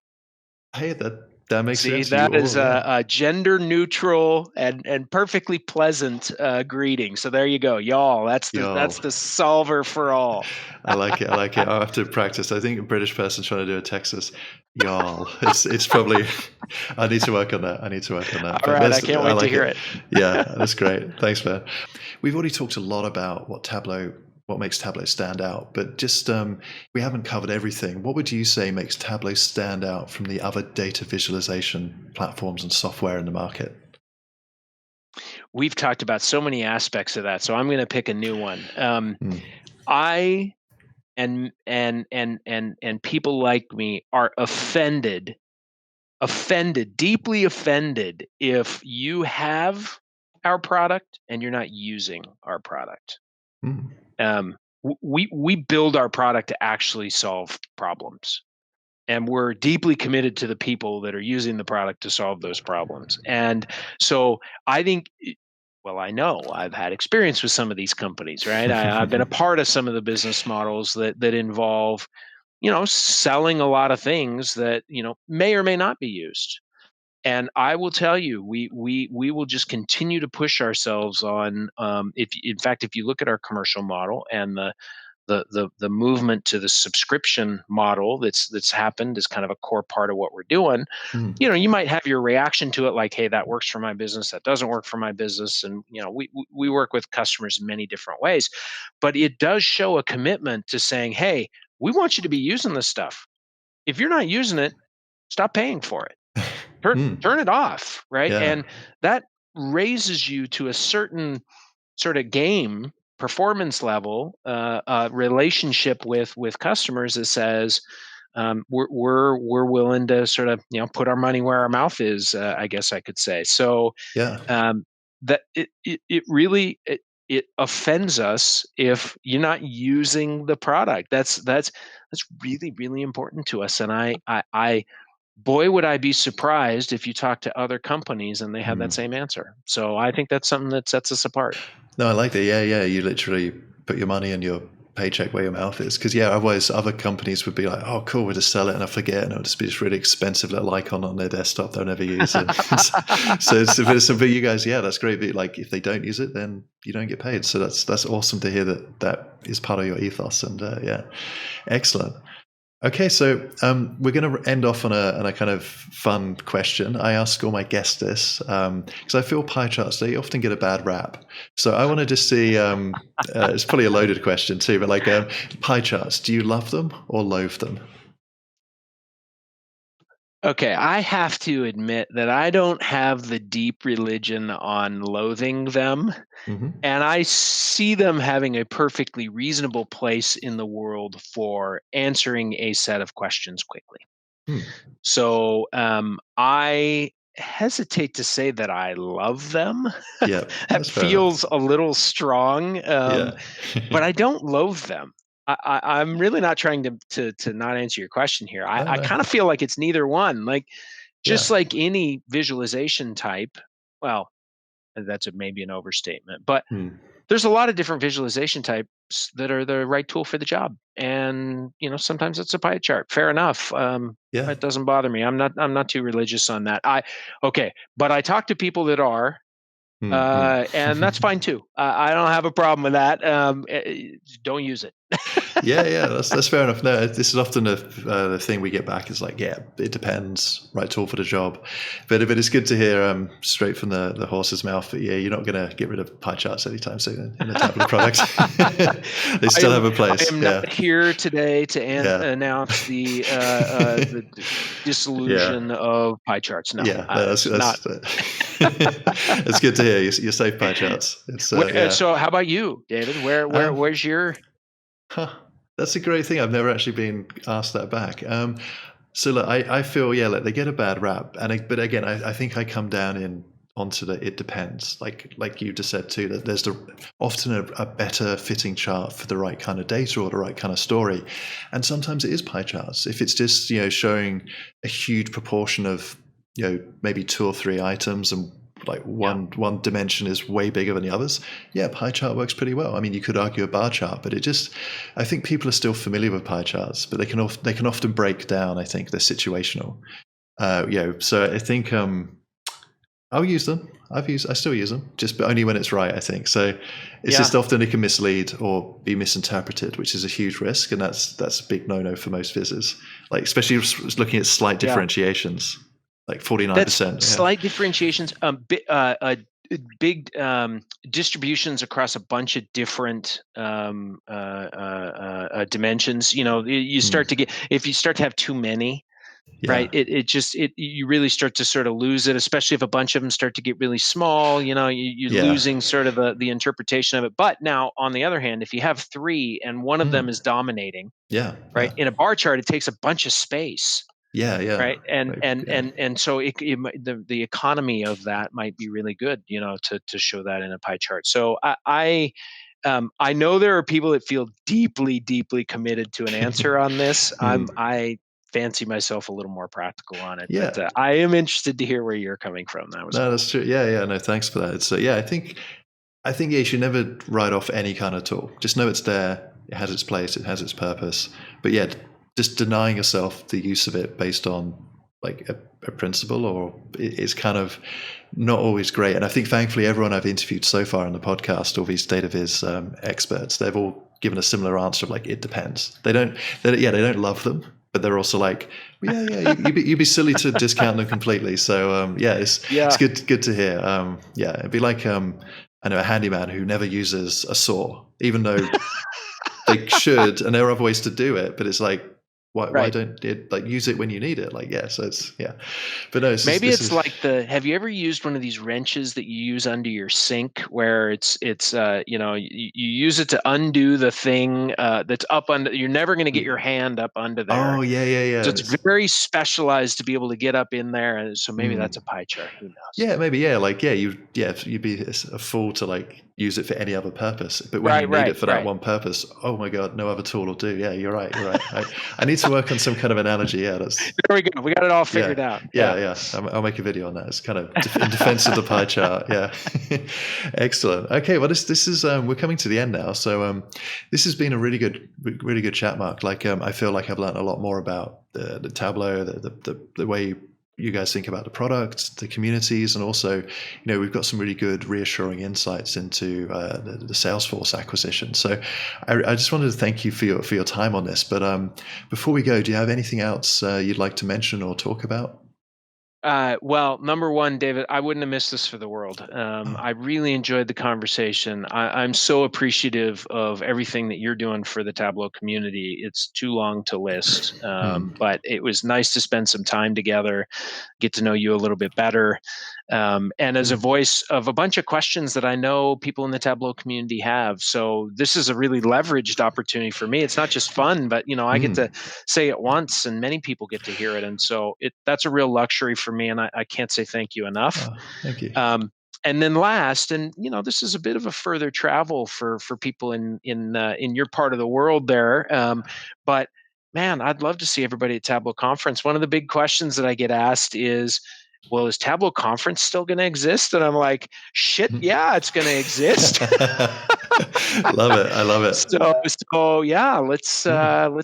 Hey, that makes See, sense. You that is all, yeah. a gender neutral and perfectly pleasant greeting. So there you go, y'all. Y'all. That's the solver for all. I like it. I like it. I'll have to practice. I think a British person trying to do a Texas, y'all. It's probably. I need to work on that. I need to work on that. All But right, I can't I wait to like hear it. it. Yeah, that's great. Thanks, man. We've already talked a lot about what makes Tableau stand out, but just we haven't covered everything. What would you say makes Tableau stand out from the other data visualization platforms and software in the market? We've talked about so many aspects of that, so I'm going to pick a new one. Mm. I and people like me are deeply offended if you have our product and you're not using our product. Mm. Um, we build our product to actually solve problems, and we're deeply committed to the people that are using the product to solve those problems. And so I think, well, I know I've had experience with some of these companies, right? I've been a part of some of the business models that involve, selling a lot of things that, may or may not be used. And I will tell you, we will just continue to push ourselves on. If in fact, if you look at our commercial model and the movement to the subscription model that's happened is kind of a core part of what we're doing. Mm. You might have your reaction to it, like, hey, that works for my business, that doesn't work for my business. And we work with customers in many different ways, but it does show a commitment to saying, hey, we want you to be using this stuff. If you're not using it, stop paying for it. Turn Mm. it off, right? Yeah. And that raises you to a certain sort of game performance level, relationship with customers that says, we're willing to sort of put our money where our mouth is, I guess I could say. So Yeah. um, that it really it offends us if you're not using the product. That's really, really important to us. And I boy, would I be surprised if you talk to other companies and they had that Mm. same answer. So I think that's something that sets us apart. No, I like that. Yeah, yeah. You literally put your money and your paycheck where your mouth is. Because otherwise other companies would be like, "Oh, cool, we'll just sell it," and I forget, and it'll just be this really expensive little icon on their desktop they'll never use. And but you guys, yeah, that's great. But like, if they don't use it, then you don't get paid. So that's awesome to hear that is part of your ethos. And yeah, excellent. Okay, so we're going to end off on a kind of fun question. I ask all my guests this because I feel pie charts, they often get a bad rap. So I want to just see, it's probably a loaded question too, but like pie charts, do you love them or loathe them? Okay, I have to admit that I don't have the deep religion on loathing them, Mm-hmm. and I see them having a perfectly reasonable place in the world for answering a set of questions quickly. Hmm. So I hesitate to say that I love them. Yeah, That that's fair enough. feels a little strong, Yeah. but I don't loathe them. I'm really not trying to not answer your question here. I, No, I no. kind of feel like it's neither one. Like, Yeah. just like any visualization type. Well, that's maybe an overstatement, but Hmm. there's a lot of different visualization types that are the right tool for the job. And sometimes it's a pie chart. Fair enough. Yeah. It doesn't bother me. I'm not too religious on that. Okay, but I talk to people that are, Hmm. and that's fine too. I don't have a problem with that. Don't use it. Yeah, yeah, that's fair enough. No, this is often the thing we get back is like, yeah, it depends, right tool for the job. But it's good to hear straight from the horse's mouth that yeah, you're not going to get rid of pie charts anytime soon in the Tableau product. They I still am have a I place. am Yeah, not here today to yeah, announce the yeah, dissolution of pie charts. No, yeah. No, it's not. that's good to hear. You're safe pie charts. It's yeah. So how about you, David? Um, Where's your Huh. That's a great thing. I've never actually been asked that back. So look, I feel yeah, like they get a bad rap, but again, I think I come down in onto the it depends. Like you just said too, that there's often a better fitting chart for the right kind of data or the right kind of story, and sometimes it is pie charts. If it's just showing a huge proportion of maybe two or three items and like yeah one dimension is way bigger than the others, yeah, pie chart works pretty well. I mean, you could argue a bar chart, but I think people are still familiar with pie charts, but they can often break down. I think they're situational. So I think I'll use them. I still use them, but only when it's right. I think so. It's yeah just often it can mislead or be misinterpreted, which is a huge risk, and that's a big no-no for most vizzers. Like especially looking at slight yeah. differentiations, like That's 49%. Yeah. slight differentiations. Big distributions across a bunch of different dimensions. You Hmm. start to get, if you start to have too many, Yeah. right? You really start to sort of lose it, especially if a bunch of them start to get really small. You're Yeah. losing sort of the interpretation of it. But now, on the other hand, if you have three and one of them Hmm. is dominating, Yeah. right? Yeah. In a bar chart, it takes a bunch of space, Yeah. Yeah. right? And Like, and yeah. and and so the economy of that might be really good, to show that in a pie chart. So I I know there are people that feel deeply, deeply committed to an answer on this. I fancy myself a little more practical on it, but Yeah. I am interested to hear where you're coming from. That was No, cool. that's true. Yeah. No, thanks for that. It's yeah, I think you should never write off any kind of tool. Just know it's there. It has its place. It has its purpose. But yeah, just denying yourself the use of it based on like a principle or is kind of not always great. And I think thankfully everyone I've interviewed so far on the podcast, all these data viz experts, they've all given a similar answer of like, it depends. They don't love them, but they're also like, well, you'd be silly to discount them completely. So it's good to hear. It'd be like I know a handyman who never uses a saw, even though they should, and there are other ways to do it. But it's like, why don't it like use it when you need it? Like, so it's but no, it's like have you ever used one of these wrenches that you use under your sink where it's you use it to undo the thing that's up under, you're never going to get your hand up under there. Oh yeah. So it's very specialized to be able to get up in there, and so maybe that's a pie chart. Who knows? Yeah, maybe you'd be a fool to like use it for any other purpose, but when you need it for that one purpose, oh my god, no other tool will do. Yeah, you're right. I need to work on some kind of analogy. Yeah, there we go. We got it all figured out. Yeah. I'll make a video on that. It's kind of in defense of the pie chart. Yeah, excellent. Okay, well this is we're coming to the end now, so this has been a really good chat, Mark. Like I feel like I've learned a lot more about the Tableau, the way you guys think about the product, the communities, and also, we've got some really good reassuring insights into the Salesforce acquisition. So I just wanted to thank you for your time on this. But before we go, do you have anything else you'd like to mention or talk about? Well, number one, David, I wouldn't have missed this for the world. I really enjoyed the conversation. I'm so appreciative of everything that you're doing for the Tableau community. It's too long to list, but it was nice to spend some time together, get to know you a little bit better. And as a voice of a bunch of questions that I know people in the Tableau community have. So this is a really leveraged opportunity for me. It's not just fun, but I get to say it once and many people get to hear it. And so that's a real luxury for me. And I can't say thank you enough. Oh, thank you. And then last, and this is a bit of a further travel for people in your part of the world there. But man, I'd love to see everybody at Tableau Conference. One of the big questions that I get asked is, well, is Tableau Conference still going to exist? And I'm like, shit, yeah, it's going to exist. Love it. I love it. So yeah, let's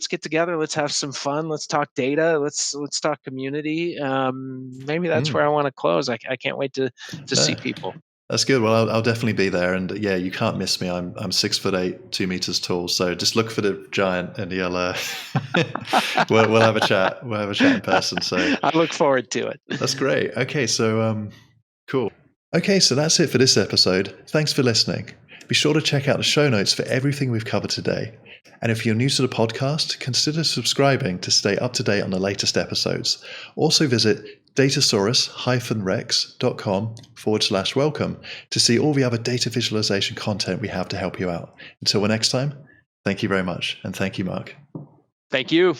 get together. Let's have some fun. Let's talk data. Let's talk community. Maybe that's where I want to close. I can't wait to see people. That's good. Well, I'll definitely be there, and yeah, you can't miss me. I'm 6'8", 2 meters tall. So just look for the giant, and you'll we'll have a chat. We'll have a chat in person. So I look forward to it. That's great. Okay, so cool. Okay, so that's it for this episode. Thanks for listening. Be sure to check out the show notes for everything we've covered today. And if you're new to the podcast, consider subscribing to stay up to date on the latest episodes. Also visit Datasaurus-Rex.com/welcome to see all the other data visualization content we have to help you out. Until next time, thank you very much. And thank you, Mark. Thank you.